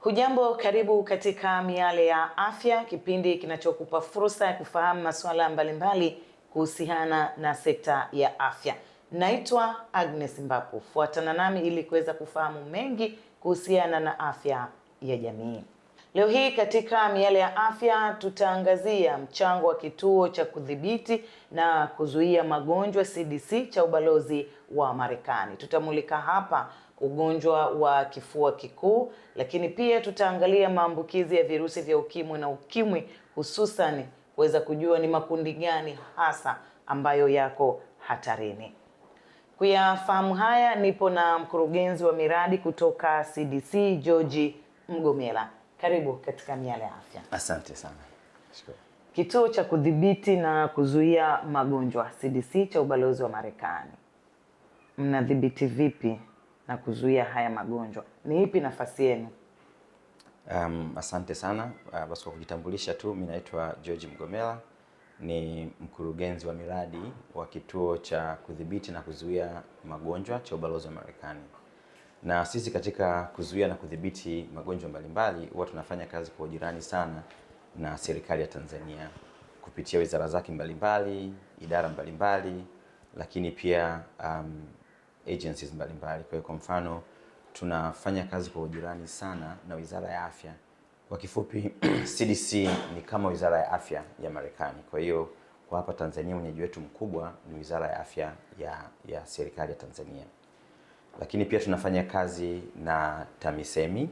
Hujambo, karibu katika Miale ya Afya, kipindi kinachokupa fursa ya kufahamu masuala mbalimbali kuhusiana na sekta ya afya. Naitwa Agnes Mbapu. Fuatana nami ili kuweza kufahamu mengi kuhusiana na afya ya jamii. Leo hii katika Miale ya Afya tutaangazia mchango wa kituo cha kudhibiti na kuzuia magonjwa CDC cha ubalozi wa Marekani. Tutamulika hapa ugonjwa wa kifua kikuu, lakini pia tutaangalia maambukizi ya virusi vya ukimwi na ukimwi, hususan kuweza kujua ni makundi gani hasa ambayo yako hatarini. Kuyafahamu haya, nipo na mkurugenzi wa miradi kutoka CDC, George Mgomela. Karibu katika Miale ya Afya. Asante sana. Shukuru. Kituo cha kudhibiti na kuzuia magonjwa CDC cha ubalozi wa Marekani, mnadhibiti vipi na kuzuia haya magonjwa? Ni ipi nafasi yenu? Asante sana. Basi kwa kujitambulisha tu, mimi naitwa George Mgomela, ni mkurugenzi wa miradi wa kituo cha kudhibiti na kuzuia magonjwa cha ubalozi wa Marekani. Na sisi katika kuzuia na kudhibiti magonjwa mbalimbali huwa tunafanya kazi kwa ujirani sana na serikali ya Tanzania kupitia wizara zake mbalimbali, idara mbalimbali, lakini pia agencies mbalimbali. Kwa mfano tunafanya kazi kwa ujirani sana na Wizara ya Afya. Kwa kifupi CDC ni kama Wizara ya Afya ya Marekani. Kwa hiyo kwa hapa Tanzania mwenyeji wetu mkubwa ni Wizara ya Afya ya serikali ya Tanzania. Lakini pia tunafanya kazi na TAMISEMI,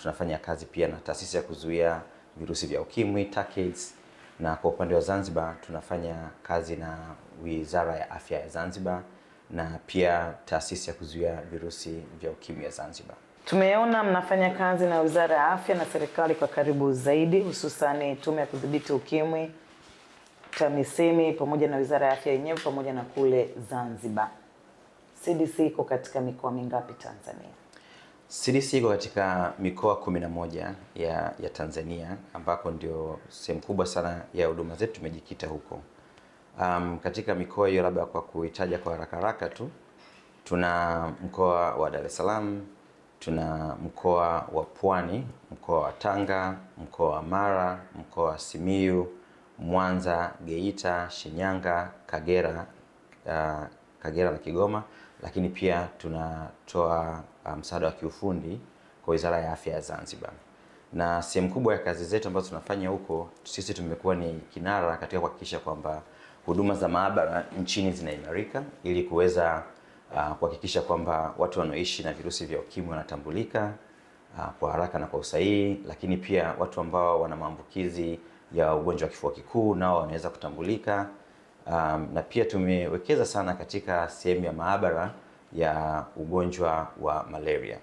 tunafanya kazi pia na taasisi ya kuzuia virusi vya ukimwi TACAIDS, na kwa upande wa Zanzibar tunafanya kazi na Wizara ya Afya ya Zanzibar na pia taasisi ya kuzuia virusi vya ukimwi ya Zanzibar. Tumeona mnafanya kazi na Wizara ya Afya na serikali kwa karibu zaidi, hususan Tume ya Kudhibiti Ukimwi, TAMISEMI pamoja na Wizara ya Afya yenyewe pamoja na kule Zanzibar. CDC iko katika mikoa mingapi Tanzania? CDC iko katika mikoa 11 ya Tanzania, ambako ndio sehemu kubwa sana ya huduma zetu tumejikita huko. Katika mikoa hiyo, labda kwa kuitaja kwa haraka tu, tuna mkoa wa Dar es Salaam, tuna mkoa wa Pwani, mkoa wa Tanga, mkoa wa Mara, mkoa wa Simiyu, Mwanza, Geita, Shinyanga, Kagera na Kigoma, lakini pia tunatoa msaada wa kiufundi kwa Wizara ya Afya ya Zanzibar. Na sehemu kubwa ya kazi zetu ambazo tunafanya huko, sisi tumekuwa ni kinara katika kuhakikisha kwamba huduma za maabara nchini zinaimarika ili kuweza kuhakikisha kwamba watu wanaoishi na virusi vya ukimwi wanatambulika kwa haraka na kwa usahihi, lakini pia watu ambao wana maambukizi ya ugonjwa wa kifua kikuu nao wanaweza kutambulika. Na pia tumewekeza sana katika sehemu ya maabara ya ugonjwa wa malaria.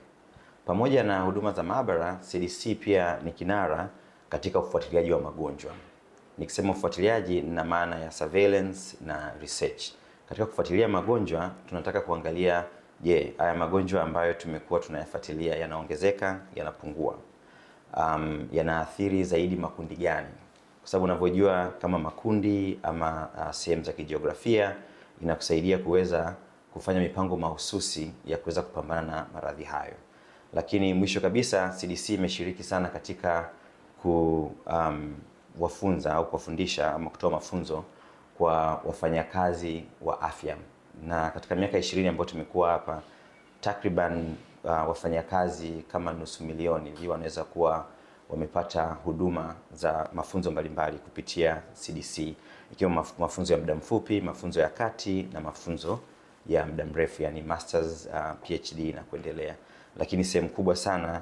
Pamoja na huduma za maabara, CDC pia ni kinara katika ufuatiliaji wa magonjwa. Nikisema ufuatiliaji na maana ya surveillance na research. Katika kufuatilia magonjwa tunataka kuangalia, haya magonjwa ambayo tumekuwa tunayafuatilia yanaongezeka, yanapungua, yanaathiri zaidi makundi gani? Kwa sababu unavyojua kama makundi ama sehemu za kijiografia inakusaidia kuweza kufanya mipango mahususi ya kuweza kupambana na maradhi hayo. Lakini mwisho kabisa, CDC imeshiriki sana katika kuwafunza au kuwafundisha ama kutoa mafunzo kwa wafanyakazi wa afya. Na katika miaka 20 ambayo tumekuwa hapa, takriban wafanyakazi kama 500,000 hivi wanaweza kuwa wamepata huduma za mafunzo mbalimbali kupitia CDC, ikiwa mafunzo ya muda mfupi, mafunzo ya kati na mafunzo ya muda mrefu, yani masters, PhD na kuendelea. Lakini sehemu kubwa sana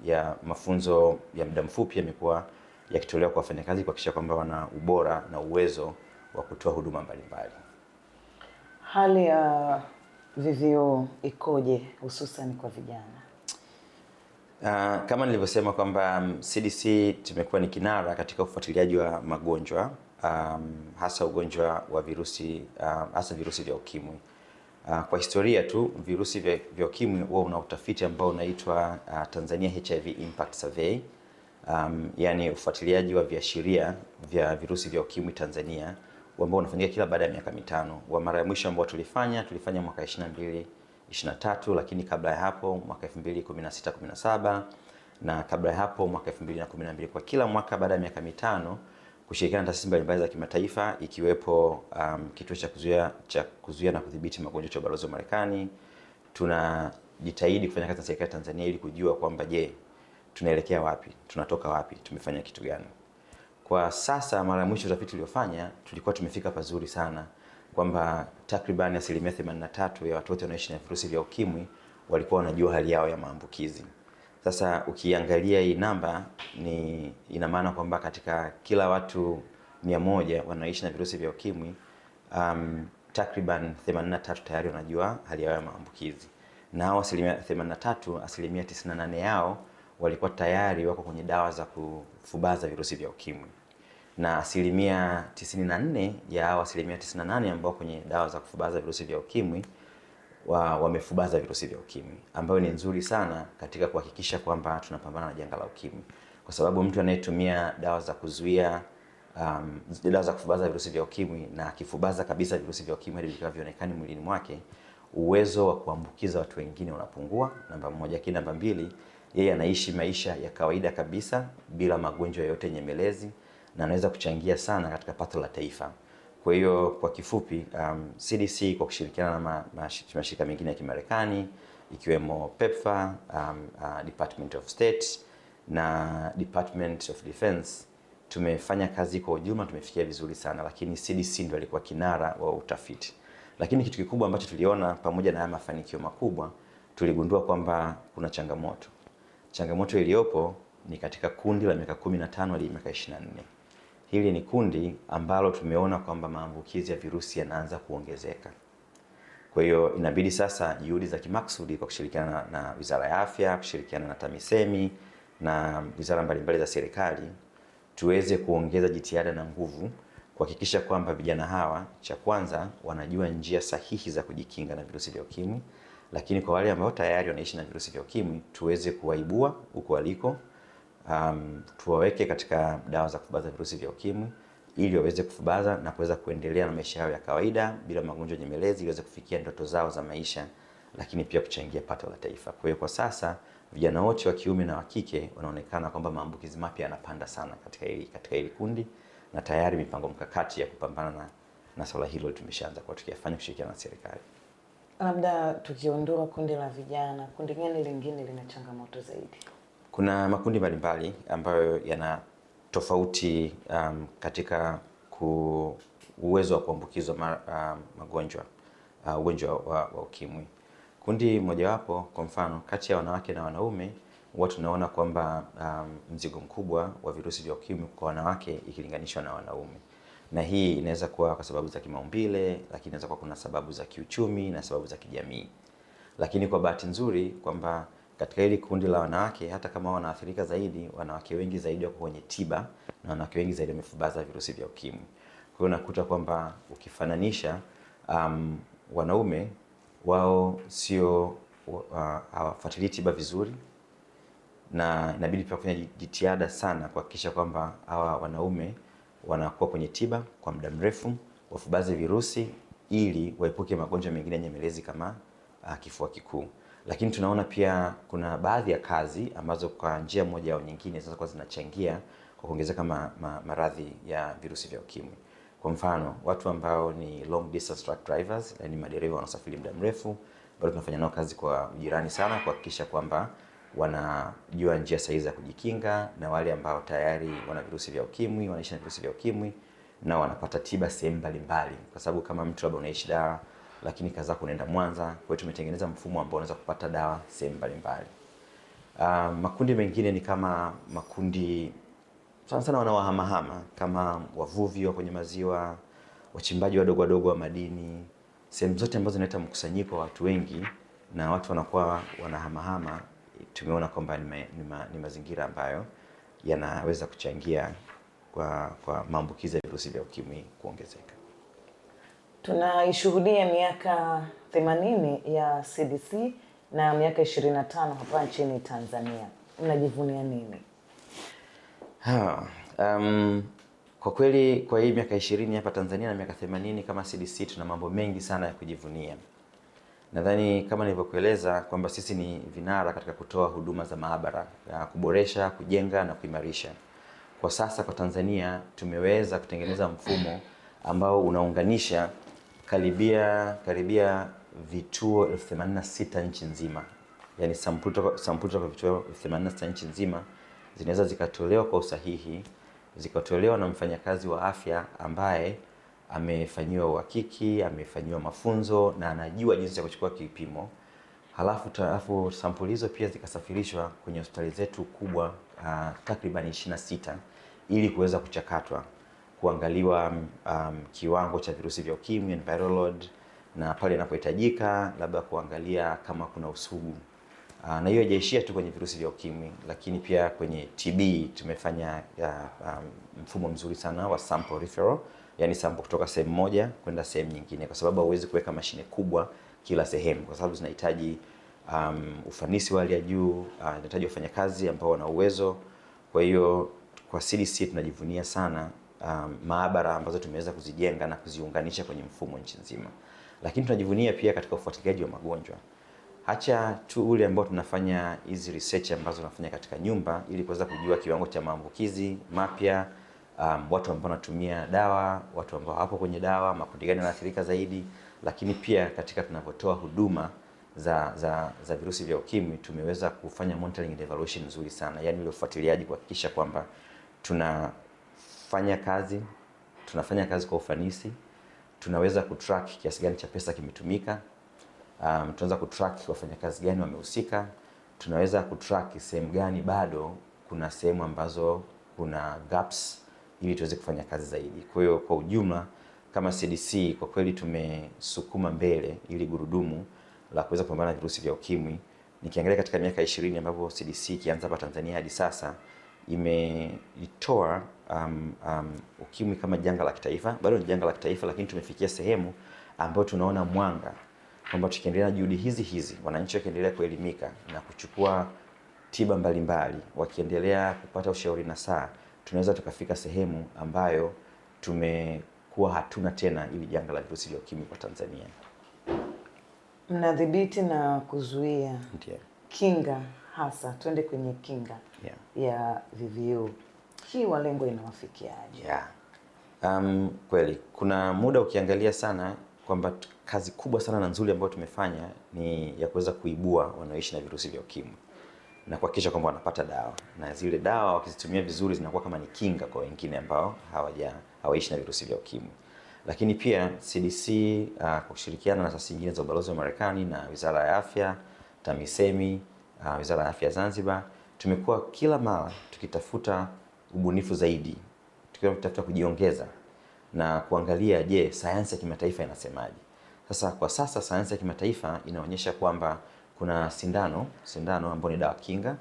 ya mafunzo ya muda mfupi yamekuwa yakitolewa kwa wafanyakazi kuhakikisha kwamba wana ubora na uwezo wa kutoa huduma mbalimbali. Hali ya VVU ikoje hususan kwa vijana? Kama nilivyosema kwamba CDC tumekuwa ni kinara katika ufuatiliaji wa magonjwa, hasa ugonjwa wa virusi, hasa virusi vya ukimwi. Kwa historia tu, virusi vya ukimwi huwa una utafiti ambao unaitwa Tanzania HIV Impact Survey, yani ufuatiliaji wa viashiria vya virusi vya ukimwi Tanzania, ambao unafanyika kila baada ya miaka 5. Wa mara ya mwisho ambao tulifanya mwaka 22-23, lakini kabla ya hapo mwaka 2016-17 na kabla ya hapo mwaka 2012. Kwa kila mwaka baada ya miaka mitano kushirikiana na taasisi mbalimbali za kimataifa ikiwepo kituo cha kuzuia na kudhibiti magonjwa cha ubalozi wa Marekani, tunajitahidi kufanya kazi na serikali ya Tanzania ili kujua kwamba je, tunaelekea wapi, tunatoka wapi, tumefanya kitu gani. Kwa sasa mara mwisho utafiti uliofanya tulikuwa tumefika pazuri sana kwamba takriban 83% ya watu wote wanaoishi na virusi vya ukimwi walikuwa wanajua hali yao ya maambukizi. Sasa ukiangalia hii namba ina maana kwamba katika kila watu 100 wanaoishi na virusi vya ukimwi takriban 83 tayari wanajua hali yao ya maambukizi. Na hao 83, 98 yao walikuwa tayari wako kwenye dawa za kufubaza virusi vya ukimwi. Na 94 ya hao 98 ambao kwenye dawa za kufubaza virusi vya ukimwi wamefubaza virusi vya ukimwi, ambayo ni nzuri sana katika kuhakikisha kwamba tunapambana na janga la ukimwi, kwa sababu mtu anayetumia dawa za kuzuia dawa za kufubaza virusi vya ukimwi na akifubaza kabisa virusi vya ukimwi hadi vikavionekana mwilini mwake, uwezo wa kuambukiza watu wengine unapungua, namba moja. Lakini namba mbili, yeye anaishi maisha ya kawaida kabisa bila magonjwa yote nyemelezi na anaweza kuchangia sana katika pato la taifa. Kwa hiyo kwa kifupi, CDC kwa kushirikiana na mashirika mengine ya Kimarekani ikiwemo PEPFAR, Department of State na Department of Defense tumefanya kazi kwa ujumla, tumefikia vizuri sana, lakini CDC ndio alikuwa kinara wa utafiti. Lakini kitu kikubwa ambacho tuliona pamoja na haya mafanikio makubwa, tuligundua kwamba kuna changamoto. Changamoto iliyopo ni katika kundi la miaka 15 hadi miaka 24. Hili ni kundi ambalo tumeona kwamba maambukizi ya virusi yanaanza kuongezeka. Kwa hiyo inabidi sasa juhudi za kimaksudi kwa kushirikiana na Wizara ya Afya, kushirikiana na TAMISEMI na wizara mbalimbali za serikali tuweze kuongeza jitihada na nguvu kuhakikisha kwamba vijana hawa, cha kwanza, wanajua njia sahihi za kujikinga na virusi vya ukimwi, lakini kwa wale ambao tayari wanaishi na virusi vya ukimwi tuweze kuwaibua huko waliko, tuwaweke katika dawa za kufubaza virusi vya ukimwi ili waweze kufubaza na kuweza kuendelea na maisha yao ya kawaida bila magonjwa nyemelezi, ili waweze kufikia ndoto zao za maisha, lakini pia kuchangia pato la taifa. Kwa hiyo kwa sasa vijana wote wa kiume na wa kike wanaonekana kwamba maambukizi mapya yanapanda sana katika hili kundi, na tayari mipango mkakati ya kupambana na swala hilo tumeshaanza kwa tukiyafanya kushirikiana na serikali. Labda tukiondoa kundi la vijana, kundi gani lingine lina changamoto zaidi? Kuna makundi mbalimbali ambayo yana tofauti katika uwezo wa kuambukizwa ugonjwa wa ukimwi. Kundi mojawapo, kwa mfano, kati ya wanawake na wanaume, watu tunaona kwamba mzigo mkubwa wa virusi vya ukimwi kwa wanawake ikilinganishwa na wanaume. Na hii inaweza kuwa kwa sababu za kimaumbile, lakini inaweza kuwa kuna sababu za kiuchumi na sababu za kijamii. Lakini kwa bahati nzuri kwamba katika hili kundi la wanawake, hata kama wanaathirika zaidi, wanawake wengi zaidi wako kwenye tiba na wanawake wengi zaidi wamefubaza virusi vya ukimwi. Kwa hiyo unakuta kwamba ukifananisha wanaume wao sio hawafuatilii tiba vizuri, na inabidi pia kufanya jitihada sana kuhakikisha kwamba hawa wanaume wanakuwa kwenye tiba kwa muda mrefu, wafubaze virusi ili waepuke magonjwa mengine nyemelezi kama kifua kikuu. Lakini tunaona pia kuna baadhi ya kazi ambazo kwa njia moja au nyingine sasa kwa zinachangia kwa kuongezeka maradhi ya virusi vya ukimwi. Kwa mfano, watu ambao ni long distance truck drivers, yani madereva wanaosafiri muda mrefu, bado tunafanya nao kazi kwa ujirani sana kuhakikisha kwamba wanajua njia sahihi za kujikinga, na wale ambao tayari wana virusi vya ukimwi, wanaishi na virusi vya ukimwi, na wanapata tiba sehemu mbalimbali, kwa sababu kama mtu labda unaishi Dar lakini kaza kunaenda Mwanza, kwa hiyo tumetengeneza mfumo ambao unaweza kupata dawa sehemu mbalimbali. Makundi mengine ni kama makundi sana wanaohamahama, kama wavuvi wa kwenye maziwa, wachimbaji wadogo wadogo wa madini, sehemu zote ambazo zinaleta mkusanyiko wa watu wengi na watu wanakuwa wanahamahama. Tumeona kwamba ni mazingira ambayo yanaweza kuchangia kwa maambukizi ya virusi vya ukimwi kuongezeka. Tunaishuhudia miaka 80 ya CDC na miaka 25 hapa nchini Tanzania. Unajivunia nini? Kwa kweli kwa hii miaka 20 hapa Tanzania na miaka 80 kama CDC tuna mambo mengi sana ya kujivunia. Nadhani kama nilivyokueleza kwamba sisi ni vinara katika kutoa huduma za maabara, kuboresha, kujenga na kuimarisha. Kwa sasa kwa Tanzania tumeweza kutengeneza mfumo ambao unaunganisha karibia vituo 86 nchi nzima. Yaani sampuli kwa vituo 86 nchi nzima zinaweza zikatolewa kwa usahihi, zikatolewa na mfanyakazi wa afya ambaye amefanyiwa uhakiki, amefanyiwa mafunzo na anajua jinsi ya kuchukua kipimo. Halafu sampuli hizo pia zikasafirishwa kwenye hospitali zetu kubwa takriban 26 ili kuweza kuchakatwa, kuangaliwa kiwango cha virusi vya ukimwi, viral load, na pale inapohitajika labda kuangalia kama kuna usugu. Na hiyo haijaishia tu kwenye virusi vya ukimwi, lakini pia kwenye TB tumefanya mfumo mzuri sana wa sample referral, yani sample kutoka sehemu moja kwenda sehemu nyingine, kwa sababu hauwezi kuweka mashine kubwa kila sehemu, kwa sababu zinahitaji ufanisi wa hali ya juu, inahitaji wafanyakazi ambao wana uwezo. Kwa hiyo kwa CDC tunajivunia sana maabara ambazo tumeweza kuzijenga na kuziunganisha kwenye mfumo nchi nzima, lakini tunajivunia pia katika ufuatiliaji wa magonjwa. Hacha tu ule ambao tunafanya hizi research ambazo tunafanya katika nyumba ili kuweza kujua kiwango cha maambukizi mapya, watu ambao wanatumia dawa, watu ambao hapo kwenye dawa, makundi gani yanaathirika zaidi, lakini pia katika tunapotoa huduma za virusi vya ukimwi tumeweza kufanya monitoring and evaluation nzuri sana, yani ile ufuatiliaji kuhakikisha kwamba tunafanya kazi kwa ufanisi, tunaweza kutrack kiasi gani cha pesa kimetumika, tunaweza kutrack wafanyakazi gani wamehusika, tunaweza kutrack sehemu gani bado kuna sehemu ambazo kuna gaps ili tuweze kufanya kazi zaidi. Kwa hiyo kwa ujumla kama CDC kwa kweli tumesukuma mbele ili gurudumu la kuweza kupambana na virusi vya ukimwi. Nikiangalia katika miaka 20 ambapo CDC ikianza hapa Tanzania hadi sasa imeitoa ukimwi kama janga la kitaifa. Bado ni janga la kitaifa, lakini tumefikia sehemu ambayo tunaona mwanga kwamba tukiendelea na juhudi hizi, wananchi wakiendelea kuelimika na kuchukua tiba mbalimbali, wakiendelea kupata ushauri nasaha, tunaweza tukafika sehemu ambayo tumekuwa hatuna tena ili janga la virusi vya ukimwi kwa Tanzania. Mnadhibiti na kuzuia. Ndiyo. Kinga hasa, twende kwenye kinga ya VVU. Hii walengo inawafikiaje? Kweli kuna muda ukiangalia sana kwamba kazi kubwa sana na nzuri ambayo tumefanya ni ya kuweza kuibua wanaoishi na virusi vya ukimwi na kuhakikisha kwamba wanapata dawa, na zile dawa wakizitumia vizuri zinakuwa kama ni kinga kwa wengine ambao hawaishi na virusi vya ukimwi. Lakini pia CDC kwa kushirikiana na taasisi nyingine za ubalozi wa Marekani na Wizara ya Afya, TAMISEMI, Wizara ya Afya Zanzibar, tumekuwa kila mara tukitafuta ubunifu zaidi, tukitafuta kujiongeza na kuangalia je, sayansi ya kimataifa inasemaje. Sasa kwa sasa sayansi ya kimataifa inaonyesha kwamba kuna sindano ambayo ni dawa kinga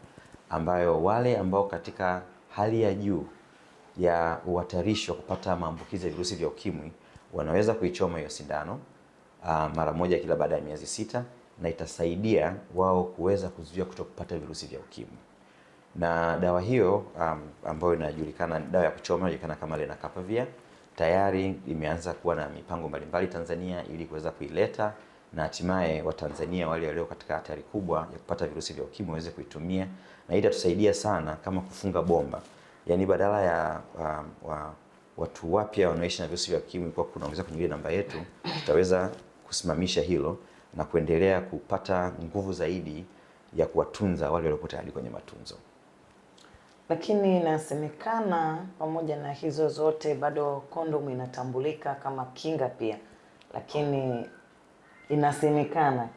ambayo wale ambao katika hali ya juu ya uhatarishi wa kupata maambukizi ya virusi vya ukimwi wanaweza kuichoma hiyo sindano mara moja kila baada ya miezi 6, na itasaidia wao kuweza kuzuia kutopata virusi vya ukimwi. Na dawa hiyo ambayo inajulikana, dawa ya kuchoma inajulikana kama Lenacapavir, tayari imeanza kuwa na mipango mbalimbali Tanzania ili kuweza kuileta na hatimaye Watanzania wale walio katika hatari kubwa ya kupata virusi vya ukimwi waweze kuitumia, na hii itatusaidia sana kama kufunga bomba. Yaani badala ya watu wapya wanaoishi na virusi vya ukimwi kwa kunaongeza kwenye ile namba yetu, tutaweza kusimamisha hilo na kuendelea kupata nguvu zaidi ya kuwatunza wale waliopo tayari kwenye matunzo. Lakini inasemekana pamoja na hizo zote bado kondomu inatambulika kama kinga pia, lakini inasemekana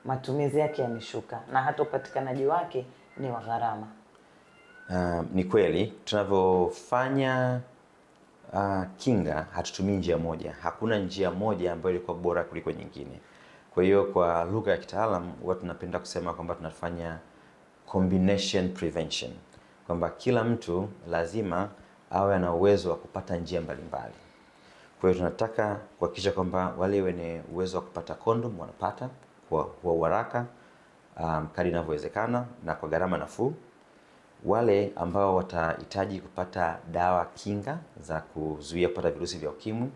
matumizi yake yameshuka na hata upatikanaji wake ni wa gharama. Ni kweli tunavyofanya kinga hatutumii njia moja. Hakuna njia moja ambayo ilikuwa bora kuliko nyingine. Kwa hiyo kwa lugha ya kitaalamu huwa tunapenda kusema kwamba tunafanya combination prevention, kwamba kila mtu lazima awe na uwezo wa kupata njia mbalimbali. Kwa hiyo tunataka kuhakikisha kwamba wale wenye uwezo wa kupata kondom wanapata kwa haraka kadri inavyowezekana na kwa gharama nafuu. Wale ambao watahitaji kupata dawa kinga za kuzuia kupata virusi vya ukimwi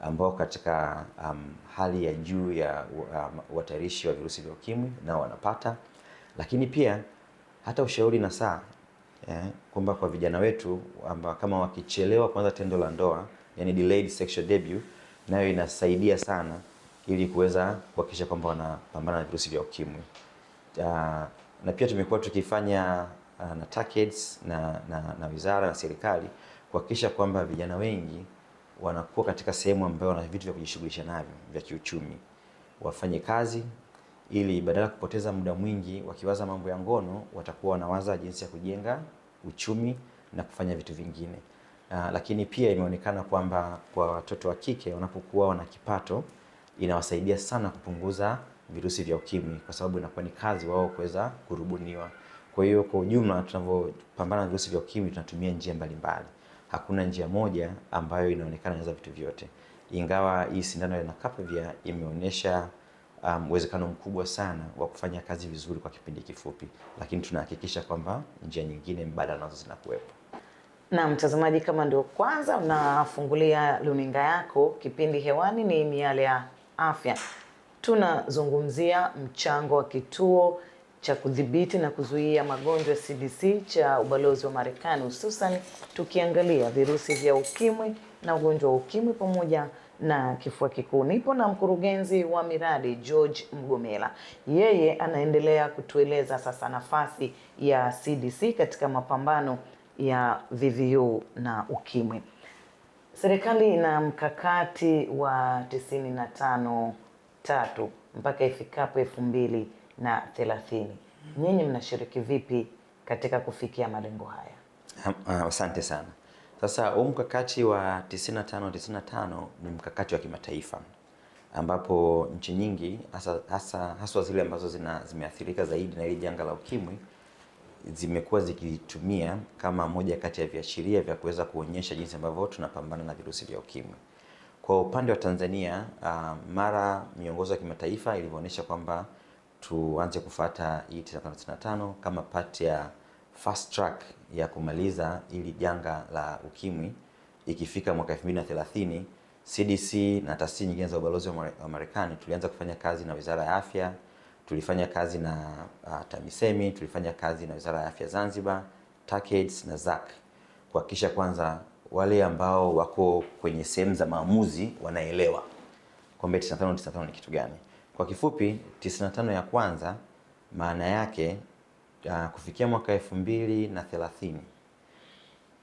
ambao katika hali ya juu ya uhatarishi wa virusi vya ukimwi nao wanapata, lakini pia hata ushauri na saa kwamba kwa vijana wetu kama wakichelewa kuanza tendo la ndoa, yani delayed sexual debut, nayo inasaidia sana ili kuweza kuhakikisha kwamba wanapambana na virusi vya ukimwi. Na pia tumekuwa tukifanya na TACAIDS na wizara na serikali kuhakikisha kwamba vijana wengi wanakuwa katika sehemu ambayo wana vitu vya kujishughulisha navyo vya kiuchumi, wafanye kazi ili badala kupoteza muda mwingi wakiwaza mambo ya ngono, watakuwa wanawaza jinsi ya kujenga uchumi na kufanya vitu vingine. Lakini pia imeonekana kwamba kwa watoto wa kike wanapokuwa wana kipato, inawasaidia sana kupunguza virusi vya ukimwi, kwa sababu inakuwa ni kazi wao kuweza kurubuniwa. Kwa hiyo kwa ujumla, tunapopambana na virusi vya ukimwi tunatumia njia mbalimbali. Hakuna njia moja ambayo inaonekana inaweza vitu vyote, ingawa hii sindano ya Lenacapavir imeonyesha uwezekano mkubwa sana wa kufanya kazi vizuri kwa kipindi kifupi, lakini tunahakikisha kwamba njia nyingine mbadala nazo zinakuwepo. Na mtazamaji, kama ndio kwanza unafungulia luninga yako, kipindi hewani ni Miale ya Afya. Tunazungumzia mchango wa kituo cha kudhibiti na kuzuia magonjwa CDC cha ubalozi wa Marekani, hususan tukiangalia virusi vya ukimwi na ugonjwa wa ukimwi pamoja na kifua kikuu. Nipo na mkurugenzi wa miradi George Mgomela. Yeye anaendelea kutueleza sasa nafasi ya CDC katika mapambano ya VVU na ukimwi. Serikali ina mkakati wa 95-3 mpaka ifikapo 2030. Nyinyi mnashiriki vipi katika kufikia malengo haya? Asante sana. Sasa huu mkakati wa 95-95 ni mkakati wa kimataifa ambapo nchi nyingi hasa zile ambazo zimeathirika zaidi na hili janga la ukimwi zimekuwa zikitumia kama moja kati ya viashiria vya kuweza kuonyesha jinsi ambavyo tunapambana na virusi vya ukimwi. Kwa upande wa Tanzania, mara miongozo ya kimataifa ilivyoonyesha kwamba tuanze kufuata hii 95 kama part ya fast track ya kumaliza ili janga la ukimwi ikifika mwaka 2030, CDC na taasisi nyingine za ubalozi wa Marekani tulianza kufanya kazi na Wizara ya Afya, tulifanya kazi na TAMISEMI, tulifanya kazi na Wizara ya Afya Zanzibar, TACAIDS na ZAC kuhakikisha kwanza wale ambao wako kwenye sehemu za maamuzi wanaelewa kwamba 95 ni kitu gani. Kwa kifupi, 95 ya kwanza maana yake kufikia mwaka 2030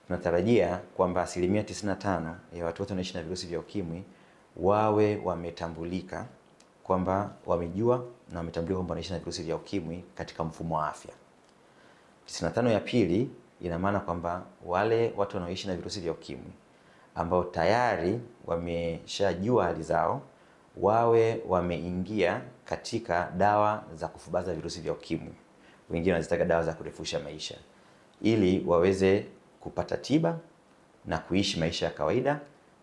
tunatarajia kwamba 95% ya watu wote wanaishi na virusi vya ukimwi wawe wametambulika kwamba wamejua na wametambulika kwamba wanaishi na virusi vya ukimwi katika mfumo wa afya. 95 ya pili ina maana kwamba wale watu wanaoishi na virusi vya ukimwi ambao tayari wameshajua hali zao wawe wameingia katika dawa za kufubaza virusi vya ukimwi, wengine wanazitaka dawa za kurefusha maisha, ili waweze kupata tiba na kuishi maisha ya kawaida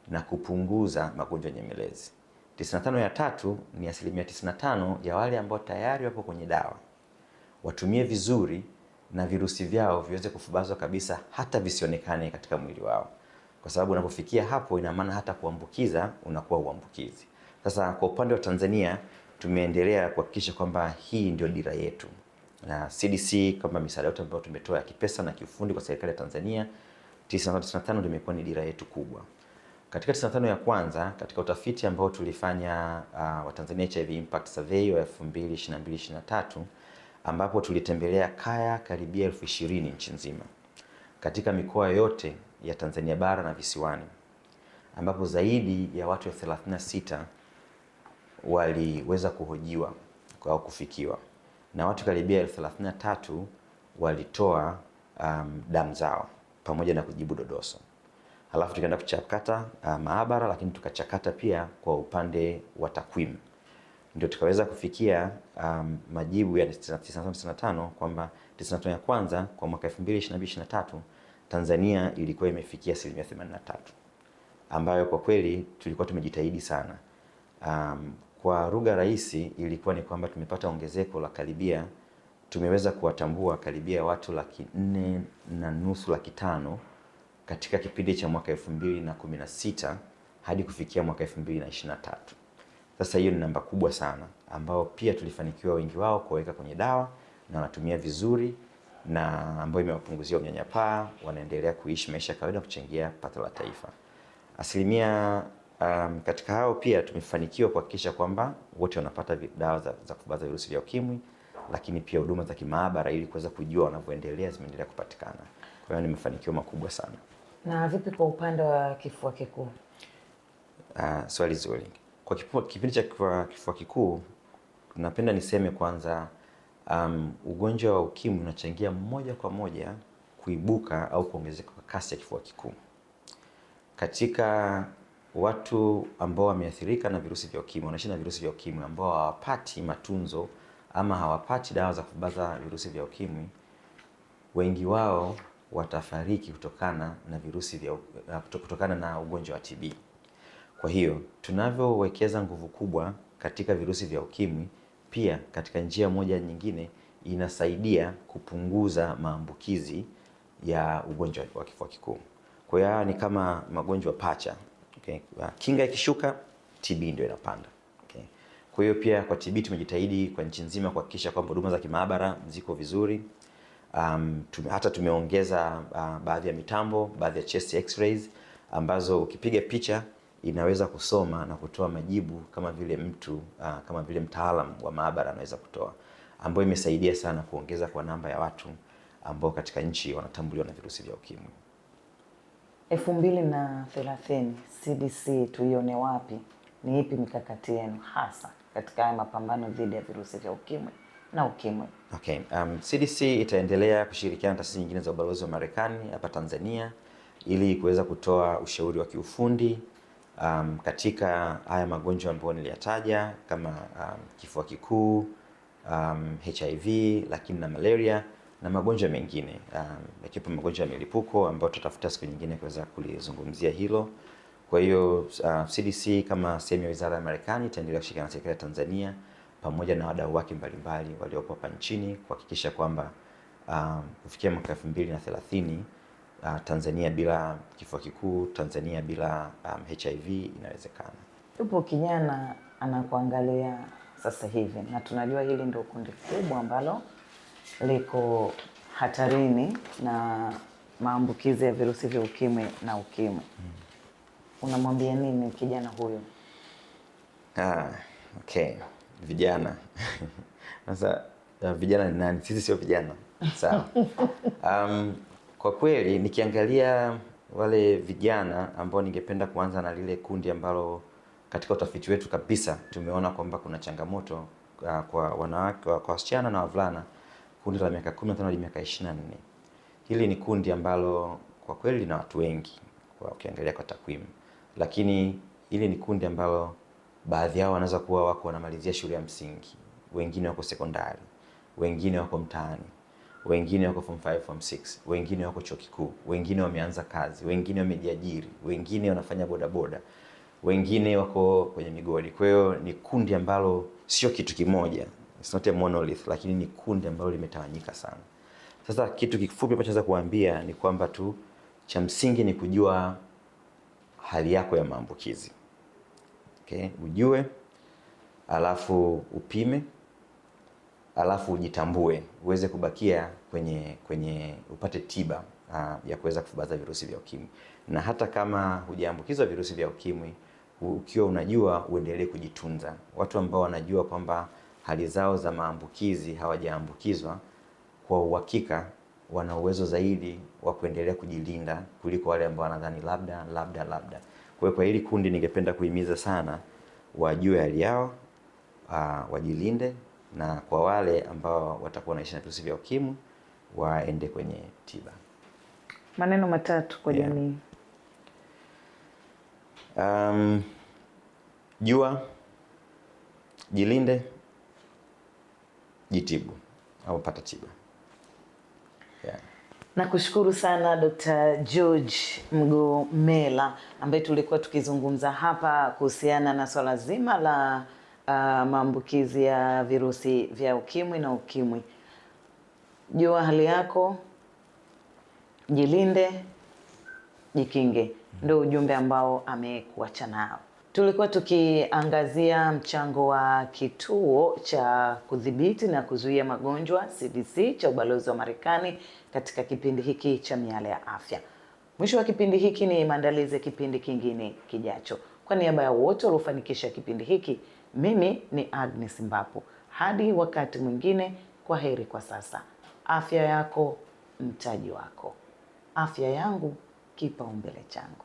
na kupunguza magonjwa nyemelezi. 95 ya tatu ni 95% ya wale ambao tayari wapo kwenye dawa watumie vizuri na virusi vyao viweze kufubazwa kabisa, hata visionekane katika mwili wao, kwa sababu unapofikia hapo ina maana hata kuambukiza unakuwa uambukizi. Sasa kwa upande wa Tanzania tumeendelea kuhakikisha kwamba hii ndio dira yetu, na CDC kama misaada yote ambayo tumetoa ya kipesa na kiufundi kwa serikali ya Tanzania, 95 ndio imekuwa ni dira yetu kubwa. Katika 95 ya kwanza, katika utafiti ambao tulifanya wa Tanzania HIV Impact Survey wa 2022-2023, ambapo tulitembelea kaya karibia 20,000 nchi nzima katika mikoa yote ya Tanzania bara na visiwani, ambapo zaidi ya watu 36 waliweza kuhojiwa au kufikiwa na watu karibia 33,000 walitoa damu zao pamoja na kujibu dodoso. Halafu tukaenda kuchakata maabara, lakini tukachakata pia kwa upande wa takwimu, ndio tukaweza kufikia majibu ya 95 kwamba 95 ya kwanza kwa mwaka 2022-2023 Tanzania ilikuwa imefikia 83%, ambayo kwa kweli tulikuwa tumejitahidi sana. Kwa lugha rahisi ilikuwa ni kwamba tumepata ongezeko la karibia, tumeweza kuwatambua karibia watu 4.5 katika kipindi cha mwaka 2016 hadi kufikia mwaka 2023. Sasa hiyo ni namba kubwa sana ambao pia tulifanikiwa wengi wao kuweka kwenye dawa na wanatumia vizuri, na ambayo imewapunguzia unyanyapaa, wanaendelea kuishi maisha ya kawaida, kuchangia pato la taifa. Asilimia katika hao pia tumefanikiwa kuhakikisha kwamba wote wanapata dawa za kufubaza virusi vya ukimwi, lakini pia huduma za kimaabara ili kuweza kujua wanavyoendelea zimeendelea kupatikana. Kwa hiyo ni mafanikio makubwa sana. Na vipi kwa upande wa kifua kikuu? Swali zuri. Kwa kipindi cha kifua kikuu, tunapenda niseme kwanza, ugonjwa wa ukimwi unachangia moja kwa moja kuibuka au kuongezeka kwa kasi ya kifua kikuu. Katika watu ambao wameathirika na virusi vya ukimwi, wanaishi na virusi vya ukimwi ambao hawapati matunzo ama hawapati dawa za kufubaza virusi vya ukimwi, wengi wao watafariki kutokana na ugonjwa wa TB. Kwa hiyo tunavyowekeza nguvu kubwa katika virusi vya ukimwi, pia katika njia moja nyingine inasaidia kupunguza maambukizi ya ugonjwa wa kifua kikuu. Kwa hiyo ni kama magonjwa pacha. Okay. Kinga ikishuka, TB ndio inapanda. Okay. Kwa hiyo pia kwa TB tumejitahidi kwa nchi nzima kuhakikisha kwamba huduma za kimaabara ziko vizuri. Hata tumeongeza baadhi ya mitambo, baadhi ya chest x-rays ambazo ukipiga picha inaweza kusoma na kutoa majibu kama vile mtaalamu wa maabara anaweza kutoa, ambayo imesaidia sana kuongeza kwa namba ya watu ambao katika nchi wanatambuliwa na virusi vya ukimwi. 2030 CDC tuione wapi? Ni ipi mikakati yenu hasa katika haya mapambano dhidi ya virusi vya ukimwi na ukimwi? Okay. CDC itaendelea kushirikiana na taasisi nyingine za ubalozi wa Marekani hapa Tanzania ili kuweza kutoa ushauri wa kiufundi katika haya magonjwa ambayo niliyataja kama kifua kikuu, HIV, lakini na malaria na magonjwa mengine, yakiwepo magonjwa ya milipuko ambayo tutafuta siku nyingine kuweza kulizungumzia hilo. Kwa hiyo CDC kama sehemu ya wizara ya Marekani itaendelea kushirikiana na serikali ya Tanzania pamoja na wadau wake mbalimbali waliopo hapa nchini kuhakikisha kwamba kufikia mwaka 2030 Tanzania bila kifua kikuu, Tanzania bila HIV inawezekana. Yupo kijana anakuangalia sasa hivi na tunajua hili ndio kundi kubwa ambalo liko hatarini na maambukizi ya virusi vya ukimwi na ukimwi. Unamwambia nini kijana huyo? Okay. Vijana. Sasa vijana ni nani? Sisi sio vijana. Sawa. Kwa kweli nikiangalia wale vijana ambao ningependa kuanza na lile kundi ambalo katika utafiti wetu kabisa tumeona kwamba kuna changamoto kwa wanawake, kwa wasichana na wavulana, kundi la miaka 15 hadi miaka 24. Hili ni kundi ambalo kwa kweli lina watu wengi kwa ukiangalia kwa takwimu. Lakini hili ni kundi ambalo baadhi yao wanaweza kuwa wako wanamalizia shule ya msingi, wengine wako sekondari, wengine wako mtaani, wengine wako form 5, form 6, wengine wako chuo kikuu, wengine wameanza kazi, wengine wamejiajiri, wengine wanafanya bodaboda, wengine wako kwenye migodi. Kwa hiyo ni kundi ambalo sio kitu kimoja, it's not a monolith, lakini ni kundi ambalo limetawanyika sana. Sasa kitu kifupi ambacho naweza kuambia ni kwamba tu cha msingi ni kujua hali yako ya maambukizi. Okay, ujue, alafu upime, alafu ujitambue, uweze kubakia kwenye upate tiba ya kuweza kufubaza virusi vya ukimwi. Na hata kama hujaambukizwa virusi vya ukimwi, ukiwa unajua, uendelee kujitunza. Watu ambao wanajua kwamba hali zao za maambukizi hawajaambukizwa, kwa uhakika wana uwezo zaidi wa kuendelea kujilinda kuliko wale ambao wanadhani labda. Kwa hili kundi ningependa kuhimiza sana wajue hali yao, wajilinde, na kwa wale ambao watakuwa wanaishi na virusi vya ukimwi waende kwenye tiba. Maneno matatu kwa jamii. Jua, jilinde, jitibu au pata tiba. Yeah. Nakushukuru sana Dr. George Mgomela ambaye tulikuwa tukizungumza hapa kuhusiana na swala zima la maambukizi ya virusi vya ukimwi na ukimwi. Jua hali yako, jilinde, jikinge. Ndio ujumbe ambao amekuacha nao. Tulikuwa tukiangazia mchango wa kituo cha kudhibiti na kuzuia magonjwa CDC cha ubalozi wa Marekani katika kipindi hiki cha Miale ya Afya. Mwisho wa kipindi hiki ni maandalizi ya kipindi kingine kijacho. Kwa niaba ya wote waliofanikisha kipindi hiki, mimi ni Agnes Mbapu. Hadi wakati mwingine, kwa heri kwa sasa. Afya yako mtaji wako. Afya yangu kipaumbele changu.